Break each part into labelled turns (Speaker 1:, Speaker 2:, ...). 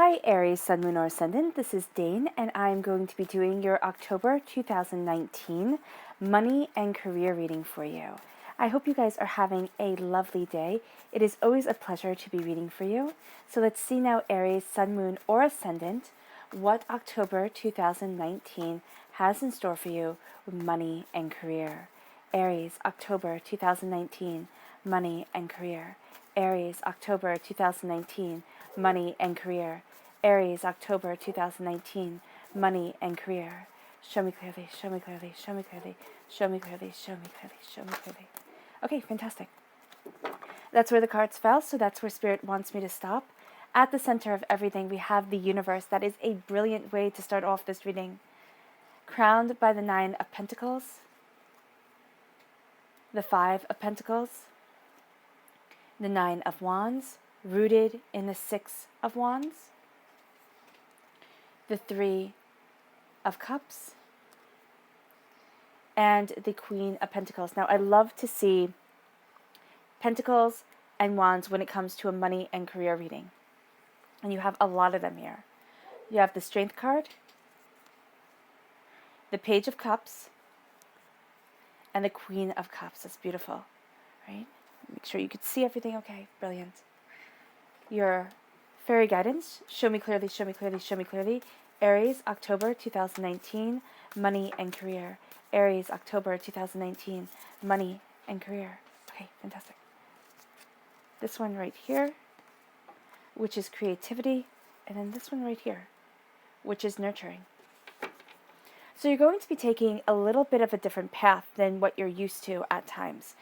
Speaker 1: Hi Aries, Sun, Moon, or Ascendant. This is Dane, and I'm going to be doing your October 2019 money and career reading for you. I hope you guys are having a lovely day. It is always a pleasure to be reading for you. So let's see now, Aries, Sun, Moon, or Ascendant, what October 2019 has in store for you with money and career. Aries, October 2019, money and career. Aries, October 2019, money and career. Aries, October 2019, money and career. Show me clearly, show me clearly, show me clearly, show me clearly, show me clearly, show me clearly. Okay, fantastic. That's where the cards fell, so that's where Spirit wants me to stop. At the center of everything, we have the universe. That is a brilliant way to start off this reading. Crowned by the Nine of Pentacles, the Five of Pentacles, the Nine of Wands, rooted in the Six of Wands, the Three of Cups, and the Queen of Pentacles. Now, I love to see Pentacles and Wands when it comes to a money and career reading. And you have a lot of them here. You have the Strength card, the Page of Cups, and the Queen of Cups. That's beautiful, right? Make sure you could see everything okay. Brilliant. Your fairy guidance. Show me clearly, show me clearly, show me clearly. Aries, October 2019, money and career. Aries, October 2019, money and career. Okay, fantastic. This one right here, which is creativity, and then this one right here, which is nurturing. So you're going to be taking a little bit of a different path than what you're used to at times.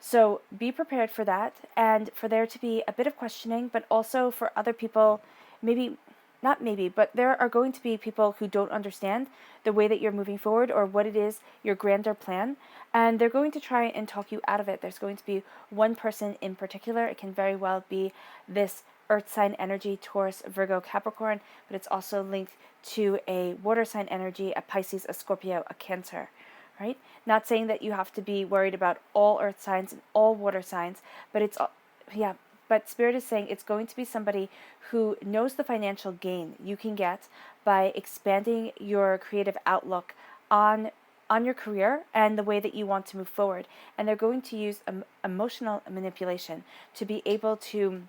Speaker 1: So be prepared for that, and for there to be a bit of questioning, but also for other people, but there are going to be people who don't understand the way that you're moving forward or what it is, your grander plan, and they're going to try and talk you out of it. There's going to be one person in particular. It can very well be this earth sign energy, Taurus, Virgo, Capricorn, but it's also linked to a water sign energy, a Pisces, a Scorpio, a Cancer. Right? Not saying that you have to be worried about all earth signs and all water signs, but but Spirit is saying it's going to be somebody who knows the financial gain you can get by expanding your creative outlook on your career and the way that you want to move forward. And they're going to use emotional manipulation to be able to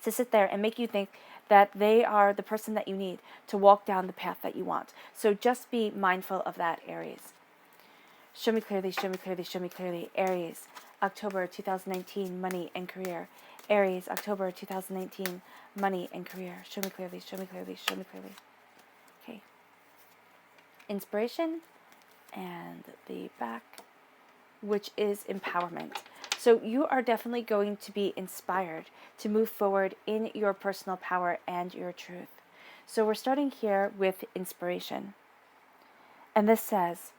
Speaker 1: sit there and make you think that they are the person that you need to walk down the path that you want. So just be mindful of that, Aries. Show me clearly, show me clearly, show me clearly. Aries, October 2019, money and career. Aries, October 2019, money and career. Show me clearly, show me clearly, show me clearly. Okay. Inspiration and the back, which is empowerment. So you are definitely going to be inspired to move forward in your personal power and your truth. So we're starting here with inspiration. And this says,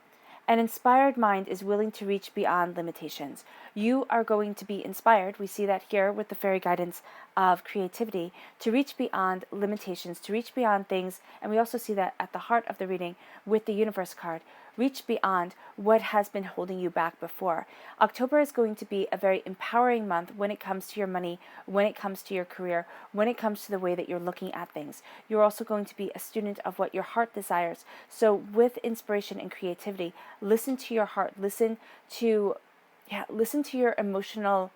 Speaker 1: an inspired mind is willing to reach beyond limitations. You are going to be inspired, we see that here with the fairy guidance of creativity, to reach beyond limitations, to reach beyond things, and we also see that at the heart of the reading with the universe card, reach beyond what has been holding you back before. October is going to be a very empowering month when it comes to your money, when it comes to your career, when it comes to the way that you're looking at things. You're also going to be a student of what your heart desires. So with inspiration and creativity, listen to your heart, listen to your emotional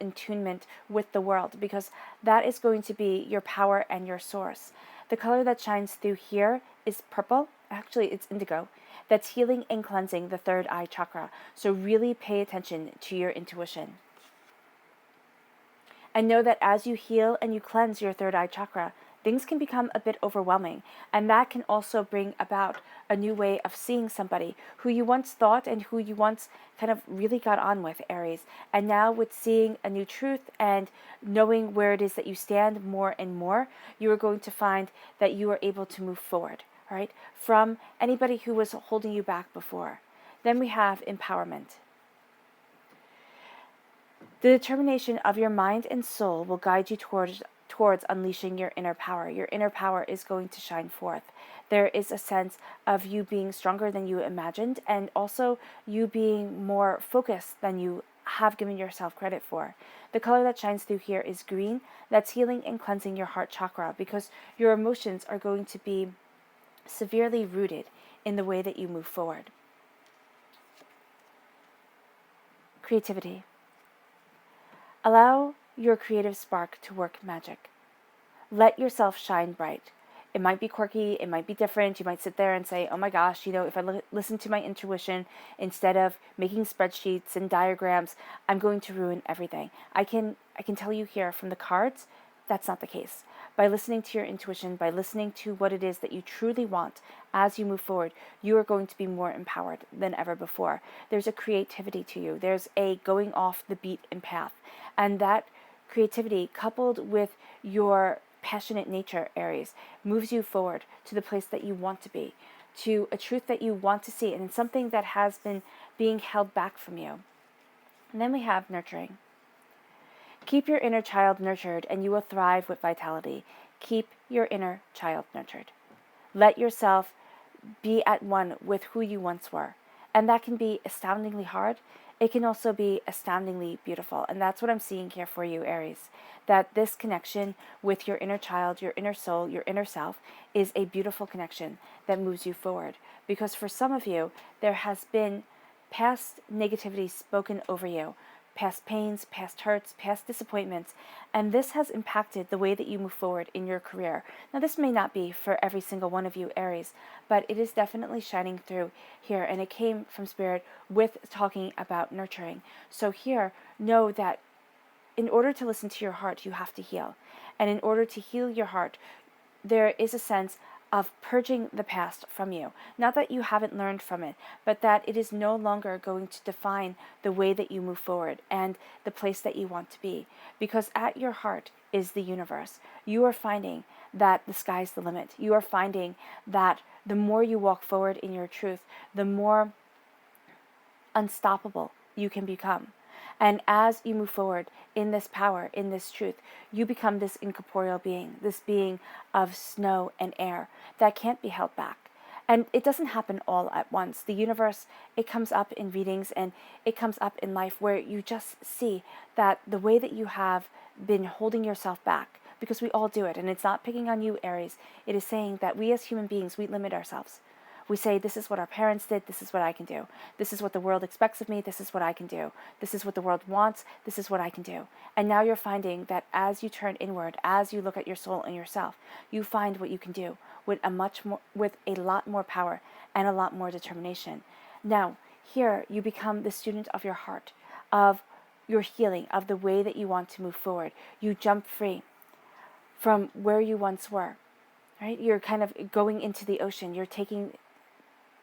Speaker 1: attunement with the world, because that is going to be your power and your source. The color that shines through here is purple. Actually, it's indigo. That's healing and cleansing the third eye chakra. So really pay attention to your intuition. And know that as you heal and you cleanse your third eye chakra, things can become a bit overwhelming. And that can also bring about a new way of seeing somebody who you once thought and who you once kind of really got on with, Aries. And now with seeing a new truth and knowing where it is that you stand more and more, you are going to find that you are able to move forward, right? From anybody who was holding you back before. Then we have empowerment. The determination of your mind and soul will guide you towards unleashing your inner power. Your inner power is going to shine forth. There is a sense of you being stronger than you imagined, and also you being more focused than you have given yourself credit for. The color that shines through here is green. That's healing and cleansing your heart chakra, because your emotions are going to be severely rooted in the way that you move forward. Creativity. Allow your creative spark to work magic. Let yourself shine bright. It might be quirky, it might be different. You might sit there and say, oh my gosh, if I listen to my intuition instead of making spreadsheets and diagrams, I'm going to ruin everything. I can tell you here from the cards, that's not the case. By listening to your intuition, by listening to what it is that you truly want as you move forward, you are going to be more empowered than ever before. There's a creativity to you. There's a going off the beat and path. And that creativity, coupled with your passionate nature, Aries, moves you forward to the place that you want to be, to a truth that you want to see, and it's something that has been being held back from you. And then we have nurturing. Keep your inner child nurtured and you will thrive with vitality. Keep your inner child nurtured. Let yourself be at one with who you once were. And that can be astoundingly hard. It can also be astoundingly beautiful. And that's what I'm seeing here for you, Aries. That this connection with your inner child, your inner soul, your inner self is a beautiful connection that moves you forward. Because for some of you, there has been past negativity spoken over you, past pains, past hurts, past disappointments, and this has impacted the way that you move forward in your career. Now, this may not be for every single one of you, Aries, but it is definitely shining through here, and it came from Spirit with talking about nurturing. So here, know that in order to listen to your heart, you have to heal. And in order to heal your heart, there is a sense of purging the past from you. Not that you haven't learned from it, but that it is no longer going to define the way that you move forward and the place that you want to be. Because at your heart is the universe. You are finding that the sky's the limit. You are finding that the more you walk forward in your truth, the more unstoppable you can become. And as you move forward in this power, in this truth, you become this incorporeal being, this being of snow and air that can't be held back. And it doesn't happen all at once. The universe, it comes up in readings and it comes up in life where you just see that the way that you have been holding yourself back, because we all do it, and it's not picking on you, Aries. It is saying that we as human beings, we limit ourselves. We say, this is what our parents did, this is what I can do. This is what the world expects of me, this is what I can do. This is what the world wants, this is what I can do. And now you're finding that as you turn inward, as you look at your soul and yourself, you find what you can do with a lot more power and a lot more determination. Now, here you become the student of your heart, of your healing, of the way that you want to move forward. You jump free from where you once were, right? You're kind of going into the ocean. You're taking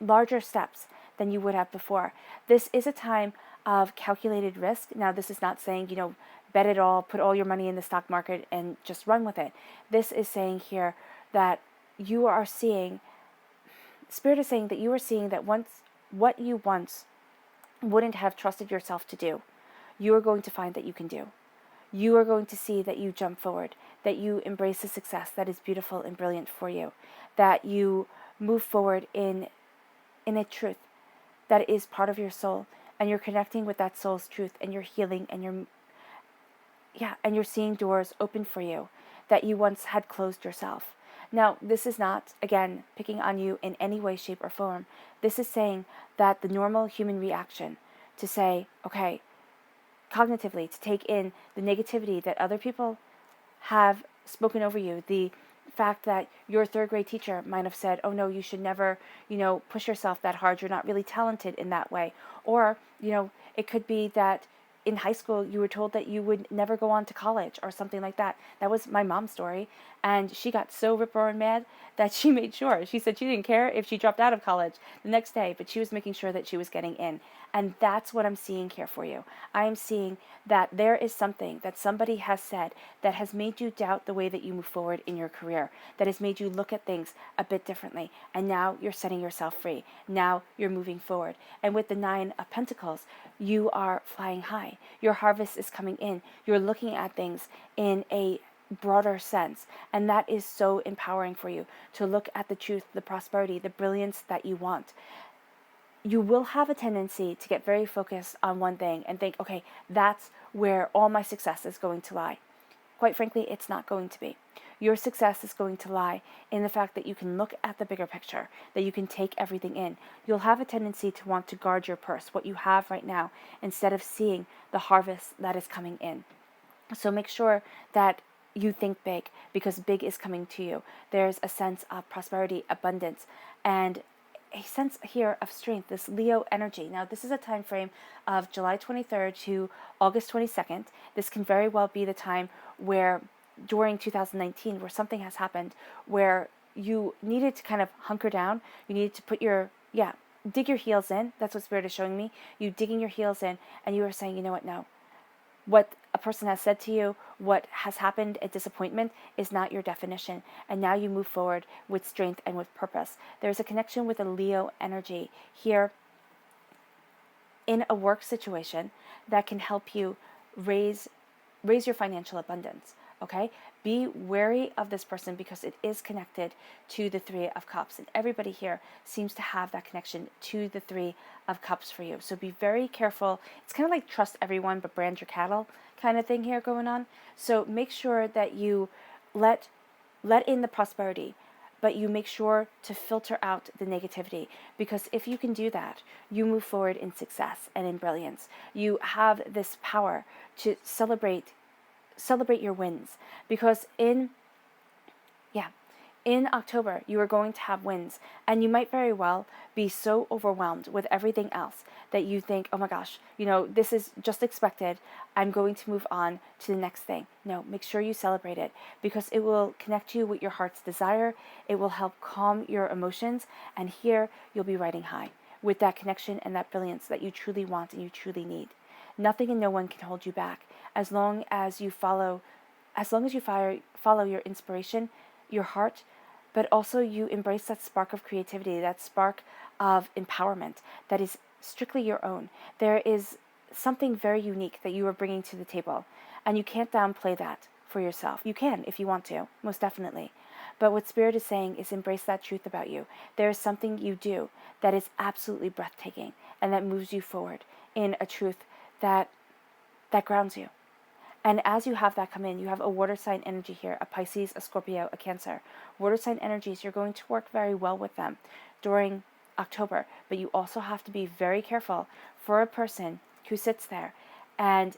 Speaker 1: larger steps than you would have before. This is a time of calculated risk. Now, this is not saying, bet it all, put all your money in the stock market and just run with it. This is saying here that you are seeing, Spirit is saying that you are seeing that what you once wouldn't have trusted yourself to do, you are going to find that you can do. You are going to see that you jump forward, that you embrace the success that is beautiful and brilliant for you, that you move forward in a truth that is part of your soul, and you're connecting with that soul's truth, and you're healing, and you're seeing doors open for you that you once had closed yourself. Now, this is not, again, picking on you in any way, shape, or form. This is saying that the normal human reaction to say, okay, cognitively, to take in the negativity that other people have spoken over you, the fact that your third grade teacher might have said, oh no, you should never, push yourself that hard. You're not really talented in that way. Or, it could be that in high school you were told that you would never go on to college or something like that. That was my mom's story. And she got so rip-roaring mad that she made sure. She said she didn't care if she dropped out of college the next day, but she was making sure that she was getting in. And that's what I'm seeing here for you. I am seeing that there is something that somebody has said that has made you doubt the way that you move forward in your career, that has made you look at things a bit differently. And now you're setting yourself free. Now you're moving forward. And with the 9 of Pentacles, you are flying high. Your harvest is coming in. You're looking at things in a broader sense, and that is so empowering for you to look at the truth, the prosperity, the brilliance that you want. you will have a tendency to get very focused on one thing and think, okay, that's where all my success is going to lie. Quite frankly, it's not going to be. Your success is going to lie in the fact that you can look at the bigger picture, that you can take everything in. You'll have a tendency to want to guard your purse, what you have right now, instead of seeing the harvest that is coming in. So make sure that you think big, because big is coming to you. There's a sense of prosperity, abundance, and a sense here of strength, this Leo energy. Now, this is a time frame of July 23rd to August 22nd. This can very well be the time where, during 2019, where something has happened where you needed to kind of hunker down. You needed to put dig your heels in. That's what Spirit is showing me. You digging your heels in, and you are saying, you know what, no. What a person has said to you, what has happened, a disappointment, is not your definition. And now you move forward with strength and with purpose. There's a connection with a Leo energy here in a work situation that can help you raise your financial abundance. Okay? Be wary of this person, because it is connected to the Three of Cups. And everybody here seems to have that connection to the Three of Cups for you. So be very careful. It's kind of like trust everyone but brand your cattle kind of thing here going on. So make sure that you let in the prosperity, but you make sure to filter out the negativity, because if you can do that, you move forward in success and in brilliance. You have this power to celebrate your wins, because in October you are going to have wins, and you might very well be so overwhelmed with everything else that you think, oh my gosh, this is just expected, I'm going to move on to the next thing. No, make sure you celebrate it, because it will connect you with your heart's desire. It will help calm your emotions, and here you'll be riding high with that connection and that brilliance that you truly want and you truly need. Nothing and no one can hold you back as long as you follow your inspiration, your heart, but also you embrace that spark of creativity, that spark of empowerment that is strictly your own. There is something very unique that you are bringing to the table, and you can't downplay that for yourself. You can if you want to, most definitely. But what Spirit is saying is embrace that truth about you. There is something you do that is absolutely breathtaking and that moves you forward in a truth that grounds you. And as you have that come in, you have a water sign energy here, a Pisces, a Scorpio, a Cancer. Water sign energies, you're going to work very well with them during October, but you also have to be very careful for a person who sits there and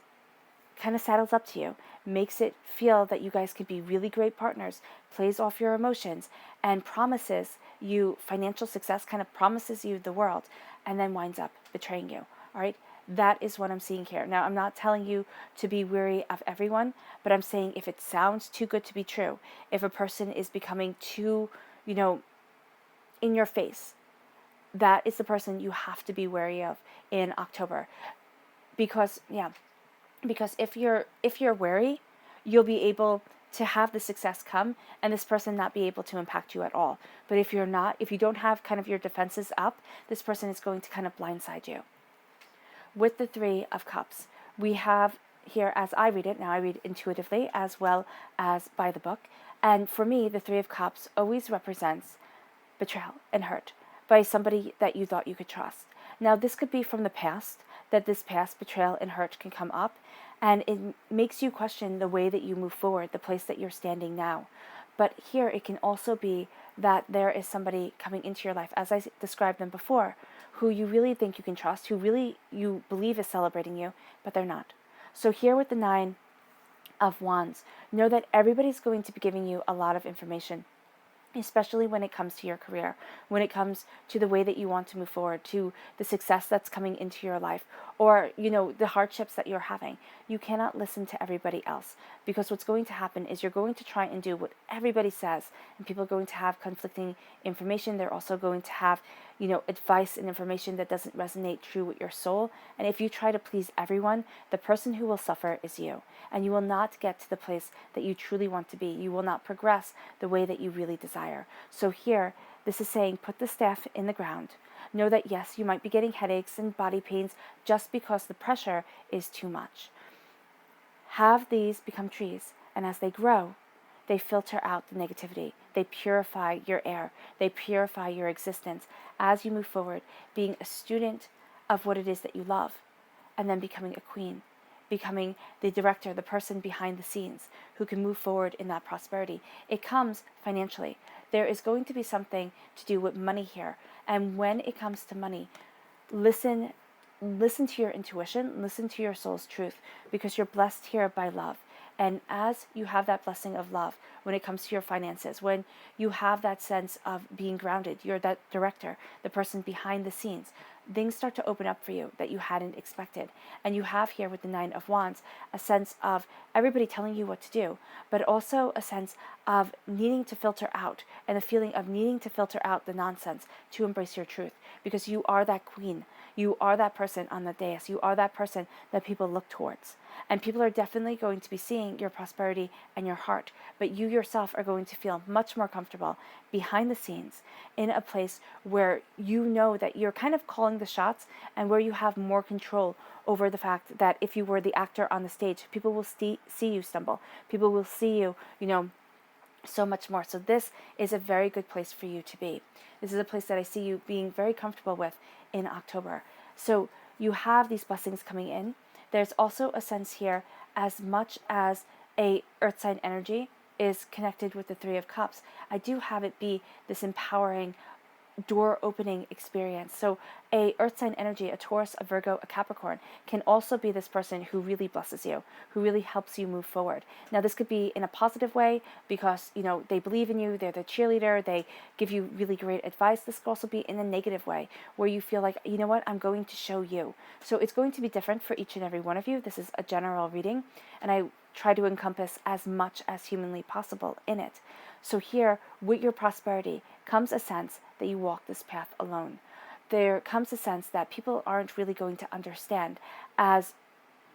Speaker 1: kind of saddles up to you, makes it feel that you guys could be really great partners, plays off your emotions, and promises you financial success, kind of promises you the world, and then winds up betraying you. All right? That is what I'm seeing here. Now, I'm not telling you to be wary of everyone, but I'm saying if it sounds too good to be true, if a person is becoming too, in your face, that is the person you have to be wary of in October. Because if you're wary, you'll be able to have the success come and this person not be able to impact you at all. But if you're not, if you don't have kind of your defenses up, this person is going to kind of blindside you. With the Three of Cups, we have here, as I read it, now I read intuitively as well as by the book, and for me, the Three of Cups always represents betrayal and hurt by somebody that you thought you could trust. Now, this could be from the past, that this past betrayal and hurt can come up, and it makes you question the way that you move forward, the place that you're standing now. But here, it can also be that there is somebody coming into your life, as I described them before, who you really think you can trust, who really you believe is celebrating you, but they're not. So here with the Nine of Wands, know that everybody's going to be giving you a lot of information, especially when it comes to your career, when it comes to the way that you want to move forward, to the success that's coming into your life, or, the hardships that you're having. You cannot listen to everybody else, because what's going to happen is you're going to try and do what everybody says, and people are going to have conflicting information. They're also going to have, advice and information that doesn't resonate true with your soul. And if you try to please everyone, the person who will suffer is you, and you will not get to the place that you truly want to be. You will not progress the way that you really desire. So here, this is saying, put the staff in the ground. Know that yes, you might be getting headaches and body pains just because the pressure is too much. Have these become trees, and as they grow, they filter out the negativity. They purify your air. They purify your existence as you move forward, being a student of what it is that you love, and then becoming a queen, becoming the director, the person behind the scenes who can move forward in that prosperity. It comes financially. There is going to be something to do with money here. And when it comes to money, listen to your intuition, listen to your soul's truth, because you're blessed here by love. And as you have that blessing of love when it comes to your finances, when you have that sense of being grounded, you're that director, the person behind the scenes, things start to open up for you that you hadn't expected. And you have here with the Nine of Wands a sense of everybody telling you what to do, but also a sense of needing to filter out, and a feeling of needing to filter out the nonsense to embrace your truth, because you are that queen. You are that person on the dais. You are that person that people look towards. And people are definitely going to be seeing your prosperity and your heart, but you yourself are going to feel much more comfortable behind the scenes in a place where you know that you're kind of calling the shots, and where you have more control over the fact that if you were the actor on the stage, people will see you stumble. People will see you, so much more. So this is a very good place for you to be. This is a place that I see you being very comfortable with in October. So you have these blessings coming in. There's also a sense here, as much as a earth sign energy is connected with the Three of Cups, I do have it be this empowering, door opening experience. So a earth sign energy, a Taurus, a Virgo, a Capricorn, can also be this person who really blesses you, who really helps you move forward. Now this could be in a positive way because they believe in you, they're the cheerleader, they give you really great advice. This could also be in a negative way where you feel like, you know what, I'm going to show you. So it's going to be different for each and every one of you. This is a general reading, and I try to encompass as much as humanly possible in it. So here, with your prosperity, comes a sense that you walk this path alone. There comes a sense that people aren't really going to understand, as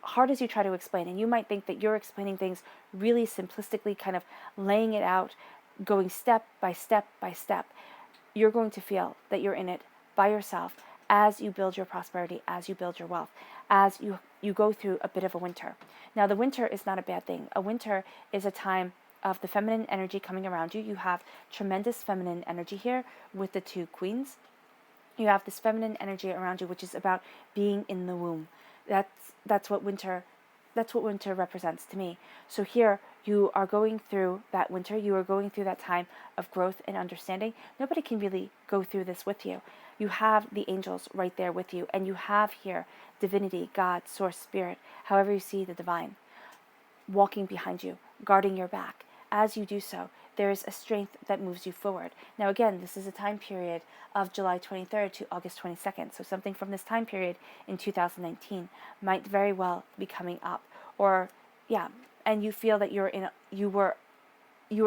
Speaker 1: hard as you try to explain. And you might think that you're explaining things really simplistically, kind of laying it out, going step by step by step. You're going to feel that you're in it by yourself as you build your prosperity, as you build your wealth, as you go through a bit of a winter. Now, the winter is not a bad thing. A winter is a time of the feminine energy coming around you. You have tremendous feminine energy here with the two queens. You have this feminine energy around you, which is about being in the womb. That's what winter represents to me. So here you are going through that winter. You are going through that time of growth and understanding. Nobody can really go through this with you. You have the angels right there with you, and you have here divinity, God, source, spirit, however you see the divine, walking behind you, guarding your back. As you do so, there is a strength that moves you forward. Now again, this is a time period of July 23rd to August 22nd. So something from this time period in 2019 might very well be coming up. And you feel that you were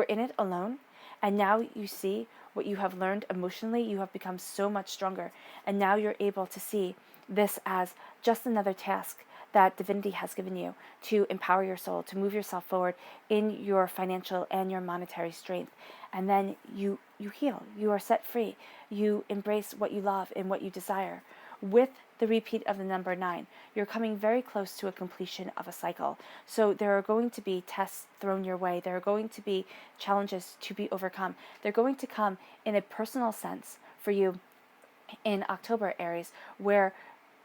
Speaker 1: in it alone, and now you see what you have learned emotionally. You have become so much stronger, and now you're able to see this as just another task that divinity has given you to empower your soul, to move yourself forward in your financial and your monetary strength. And then you heal. You are set free. You embrace what you love and what you desire. With the repeat of the number 9, you're coming very close to a completion of a cycle. So there are going to be tests thrown your way. There are going to be challenges to be overcome. They're going to come in a personal sense for you in October, Aries, where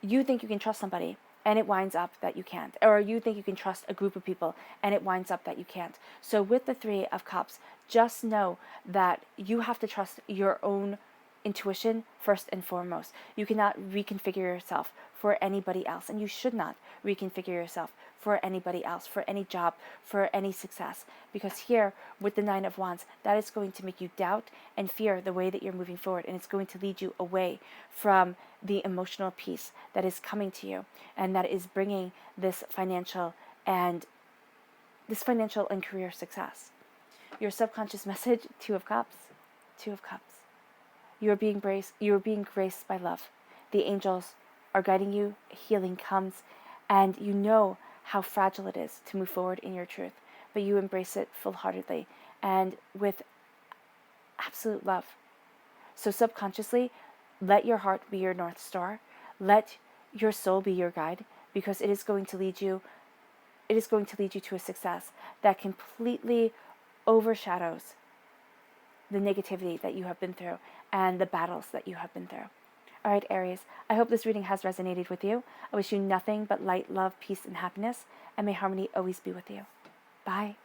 Speaker 1: you think you can trust somebody and it winds up that you can't. Or you think you can trust a group of people and it winds up that you can't. So with the Three of Cups, just know that you have to trust your own intuition first and foremost. You cannot reconfigure yourself for anybody else, and you should not reconfigure yourself for anybody else, for any job, for any success. Because here, with the Nine of Wands, that is going to make you doubt and fear the way that you're moving forward, and it's going to lead you away from the emotional peace that is coming to you, and that is bringing this financial and career success. Your subconscious message, Two of Cups. Two of Cups. You are being graced by love. The angels are guiding you. Healing comes, and you know how fragile it is to move forward in your truth, but you embrace it full-heartedly and with absolute love. So subconsciously, let your heart be your North Star. Let your soul be your guide, because it is going to lead you to a success that completely overshadows the negativity that you have been through and the battles that you have been through. All right, Aries, I hope this reading has resonated with you. I wish you nothing but light, love, peace, and happiness, and may harmony always be with you. Bye.